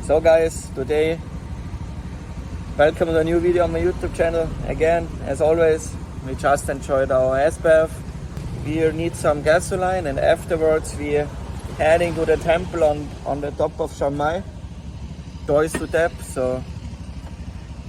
So guys, today welcome to a new video on my YouTube channel. Again, as always, we just enjoyed our ice bath. We need some gasoline and afterwards we're heading to the temple on the top of Chiang Mai. Doors to tap, so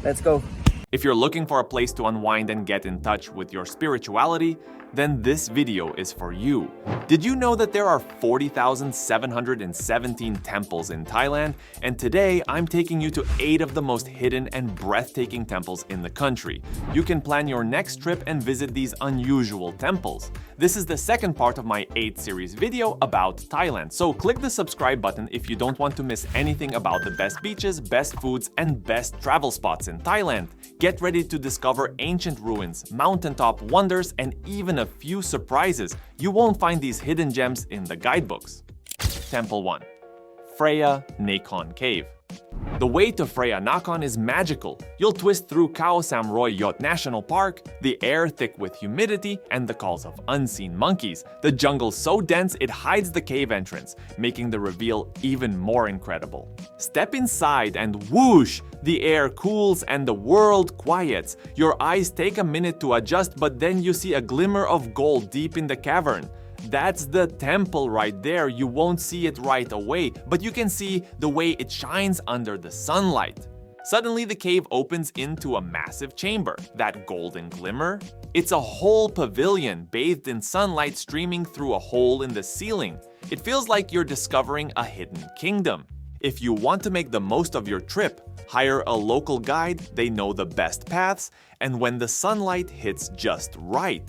let's go. If you're looking for a place to unwind and get in touch with your spirituality, then this video is for you. Did you know that there are 40,717 temples in Thailand? And today, I'm taking you to 8 of the most hidden and breathtaking temples in the country. You can plan your next trip and visit these unusual temples. This is the second part of my 8 series video about Thailand, so click the subscribe button if you don't want to miss anything about the best beaches, best foods, and best travel spots in Thailand. Get ready to discover ancient ruins, mountaintop wonders, and even a few surprises. You won't find these hidden gems in the guidebooks. Temple 1. Phraya Nakhon Cave. The way to Phraya Nakhon is magical. You'll twist through Khao Sam Roy Yot National Park, the air thick with humidity, and the calls of unseen monkeys. The jungle so dense it hides the cave entrance, making the reveal even more incredible. Step inside and whoosh! The air cools and the world quiets. Your eyes take a minute to adjust, but then you see a glimmer of gold deep in the cavern. That's the temple right there. You won't see it right away, but you can see the way it shines under the sunlight. Suddenly the cave opens into a massive chamber. That golden glimmer? It's a whole pavilion bathed in sunlight streaming through a hole in the ceiling. It feels like you're discovering a hidden kingdom. If you want to make the most of your trip, hire a local guide. They know the best paths and when the sunlight hits just right.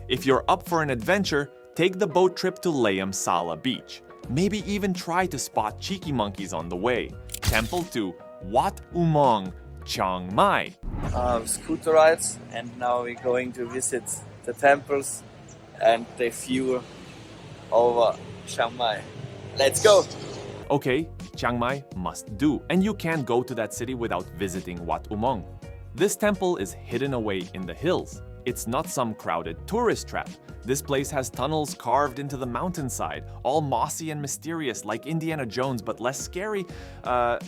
If you're up for an adventure, take the boat trip to Laem Sala Beach. Maybe even try to spot cheeky monkeys on the way. Temple 2, Wat Umong, Chiang Mai. Scooter rides, and now we're going to visit the temples and the view over Chiang Mai. Let's go! Okay, Chiang Mai must do, and you can't go to that city without visiting Wat Umong. This temple is hidden away in the hills. It's not some crowded tourist trap. This place has tunnels carved into the mountainside, all mossy and mysterious like Indiana Jones, but less scary.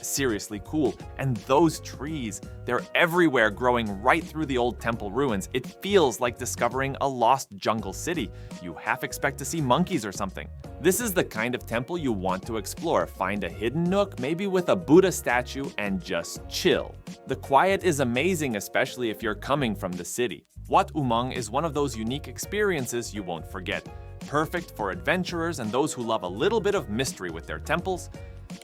Seriously cool. And those trees, they're everywhere, growing right through the old temple ruins. It feels like discovering a lost jungle city. You half expect to see monkeys or something. This is the kind of temple you want to explore. Find a hidden nook, maybe with a Buddha statue, and just chill. The quiet is amazing, especially if you're coming from the city. Wat Umong is one of those unique experiences you won't forget. Perfect for adventurers and those who love a little bit of mystery with their temples.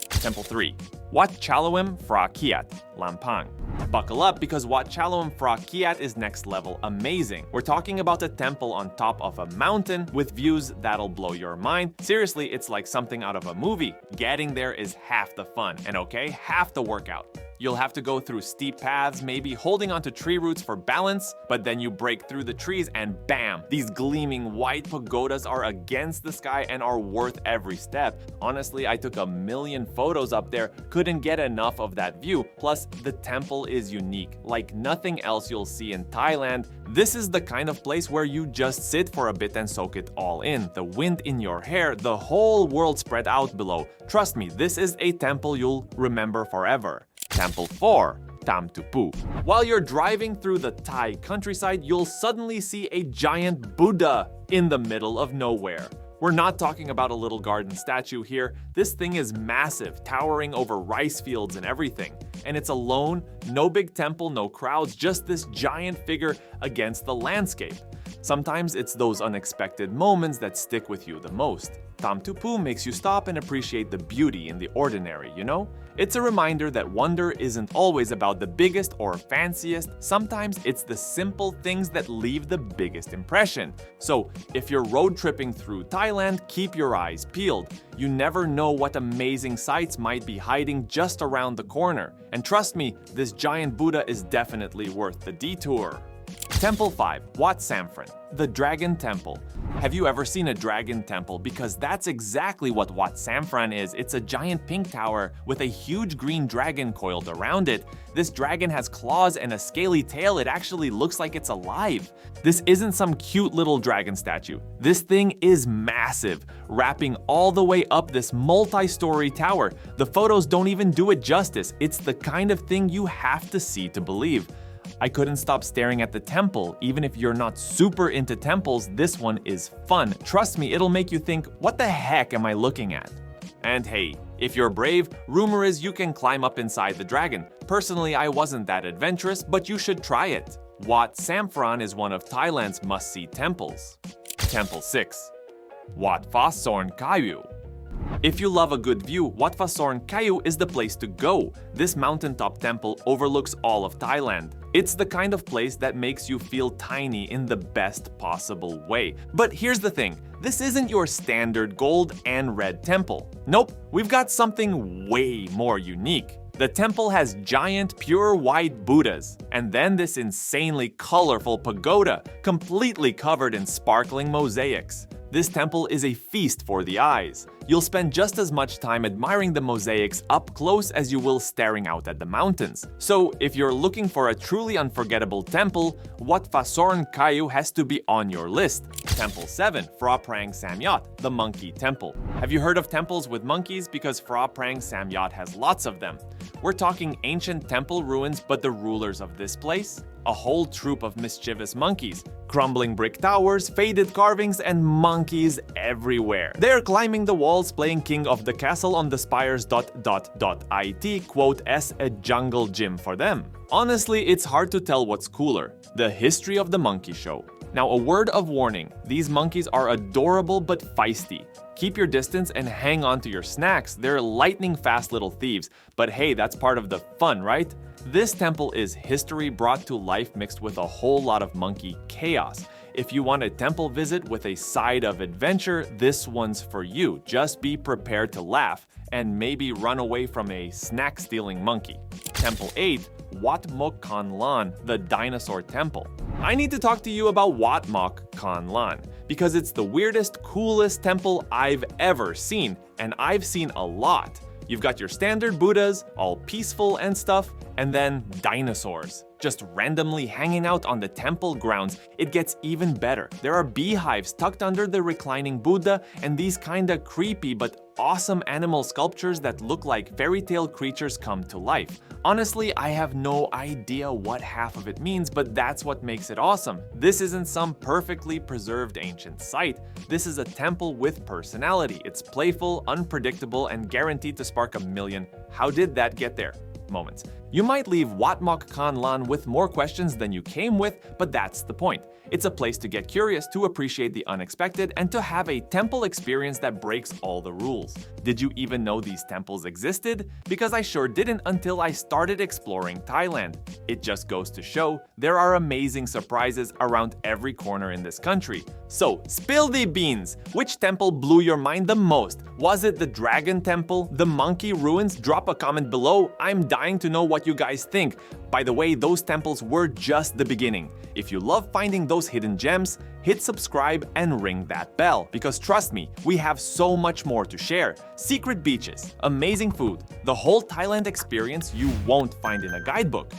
Temple 3. Wat Chaloem Phra Kiat, Lampang. Buckle up because Wat Chaloem Phra Kiat is next level amazing. We're talking about a temple on top of a mountain with views that'll blow your mind. Seriously, it's like something out of a movie. Getting there is half the fun, and okay, half the workout. You'll have to go through steep paths, maybe holding onto tree roots for balance, but then you break through the trees and bam! These gleaming white pagodas are against the sky and are worth every step. Honestly, I took a million photos up there, couldn't get enough of that view. Plus, the temple is unique, like nothing else you'll see in Thailand. This is the kind of place where you just sit for a bit and soak it all in. The wind in your hair, the whole world spread out below. Trust me, this is a temple you'll remember forever. Temple 4, Tham Tu Pu. While you're driving through the Thai countryside, you'll suddenly see a giant Buddha in the middle of nowhere. We're not talking about a little garden statue here. This thing is massive, towering over rice fields and everything. And it's alone, no big temple, no crowds, just this giant figure against the landscape. Sometimes it's those unexpected moments that stick with you the most. Tham Tu Pu makes you stop and appreciate the beauty in the ordinary, you know? It's a reminder that wonder isn't always about the biggest or fanciest. Sometimes it's the simple things that leave the biggest impression. So, if you're road tripping through Thailand, keep your eyes peeled. You never know what amazing sights might be hiding just around the corner. And trust me, this giant Buddha is definitely worth the detour. Temple 5, Wat Samphren, the Dragon Temple. Have you ever seen a dragon temple? Because that's exactly what Wat Samphran is. It's a giant pink tower with a huge green dragon coiled around it. This dragon has claws and a scaly tail. It actually looks like it's alive. This isn't some cute little dragon statue. This thing is massive, wrapping all the way up this multi-story tower. The photos don't even do it justice. It's the kind of thing you have to see to believe. I couldn't stop staring at the temple. Even if you're not super into temples, this one is fun. Trust me, it'll make you think, what the heck am I looking at? And hey, if you're brave, rumor is you can climb up inside the dragon. Personally, I wasn't that adventurous, but you should try it. Wat Samphran is one of Thailand's must-see temples. Temple 6. Wat Pha Sorn Kaew. If you love a good view, Wat Pha Sorn Kaew is the place to go. This mountaintop temple overlooks all of Thailand. It's the kind of place that makes you feel tiny in the best possible way. But here's the thing, this isn't your standard gold and red temple. Nope, we've got something way more unique. The temple has giant, pure white Buddhas, and then this insanely colorful pagoda, completely covered in sparkling mosaics. This temple is a feast for the eyes. You'll spend just as much time admiring the mosaics up close as you will staring out at the mountains. So if you're looking for a truly unforgettable temple, Wat Pha Sorn Kaew has to be on your list. Temple 7, Phra Samyot, the Monkey Temple. Have you heard of temples with monkeys? Because Phra Samyot has lots of them. We're talking ancient temple ruins, but the rulers of this place? A whole troop of mischievous monkeys. Crumbling brick towers, faded carvings, and monkeys everywhere. They're climbing the walls, playing king of the castle on the spires ... It quote as a jungle gym for them. Honestly, it's hard to tell what's cooler, the history of the monkey show. Now, a word of warning, these monkeys are adorable but feisty. Keep your distance and hang on to your snacks. They're lightning fast little thieves. But hey, that's part of the fun, right? This temple is history brought to life mixed with a whole lot of monkey chaos. If you want a temple visit with a side of adventure, this one's for you. Just be prepared to laugh and maybe run away from a snack-stealing monkey. Temple 8, Wat Mok Kan Lan, the Dinosaur Temple. I need to talk to you about Wat Mok Kan Lan because it's the weirdest, coolest temple I've ever seen, and I've seen a lot. You've got your standard Buddhas, all peaceful and stuff, and then dinosaurs, just randomly hanging out on the temple grounds. It gets even better. There are beehives tucked under the reclining Buddha, and these kinda creepy but awesome animal sculptures that look like fairy tale creatures come to life. Honestly, I have no idea what half of it means, but that's what makes it awesome. This isn't some perfectly preserved ancient site. This is a temple with personality. It's playful, unpredictable, and guaranteed to spark a million "how did that get there?" moments. You might leave Wat Mok Kan Lan with more questions than you came with, but that's the point. It's a place to get curious, to appreciate the unexpected, and to have a temple experience that breaks all the rules. Did you even know these temples existed? Because I sure didn't until I started exploring Thailand. It just goes to show there are amazing surprises around every corner in this country. So, spill the beans! Which temple blew your mind the most? Was it the Dragon Temple? The Monkey Ruins? Drop a comment below. I'm dying to know what you guys think. By the way, those temples were just the beginning. If you love finding those hidden gems, hit subscribe and ring that bell, because trust me, we have so much more to share. Secret beaches, amazing food, the whole Thailand experience you won't find in a guidebook.